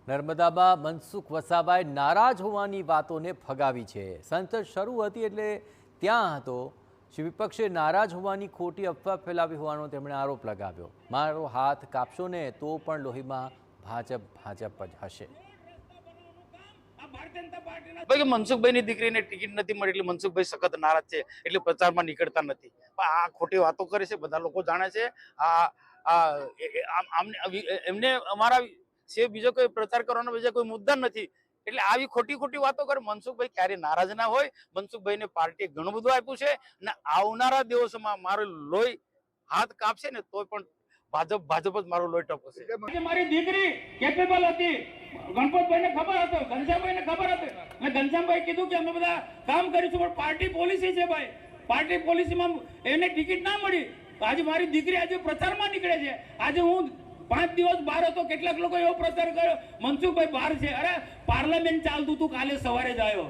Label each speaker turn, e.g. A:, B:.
A: નર્મદામાં મનસુખ વસાવાએ નારાજ હોવાની વાતોને ફગાવી છે। સંસદ શરૂ હતી એટલે ત્યાં હતો। શ્રી વિપક્ષે નારાજ હોવાની ખોટી અફવા ફેલાવી હોવાનો તેમણે આરોપ લગાવ્યો। મારો હાથ કાપશો ને તો પણ લોહીમાં ભાજપ ભાજપ જ હશે।
B: મનસુખભાઈની દીકરીને ટિકિટ નથી મળી એટલે મનસુખભાઈ સખત નારાજ છે એટલે પ્રચારમાં નીકળતા નથી। આ ખોટી વાતો કરે છે, બધા લોકો જાણે છે। એમને અમારા છે બીજો કોઈ પ્રચાર કરવાનો બીજા કોઈ મુદ્દા નથી એટલે આવી ખોટી ખોટી વાતો કરે। મનસુખભાઈ ક્યારે નારાજ ના હોય। મનસુખભાઈને પાર્ટીએ ઘણું બધું આપ્યું છે અને આવનારા દિવસોમાં મારું લોહી હાથ કાપશે ને તો પણ ભાજપ જ મારું લોહી ટપકશે।
C: મારી દીકરી કેપેબલ હતી, ગણપતભાઈને ખબર હતો, ઘનશ્યામભાઈને ખબર હતી અને ઘનશ્યામભાઈ કીધું કે અમે બધા કામ કરીશું, પણ પાર્ટી પોલિસી છે ભાઈ, પાર્ટી પોલિસીમાં એને ટિકિટ ના મળી તો આજે મારી દીકરી આજે પ્રચારમાં નીકળે છે। આજે હું 5 દિવસ બહાર હતો, કેટલાક લોકો એવો પ્રચાર કર્યો મનસુખભાઈ બહાર છે। અરે પાર્લામેન્ટ ચાલતું હતું, કાલે સવારે જ આવ્યો।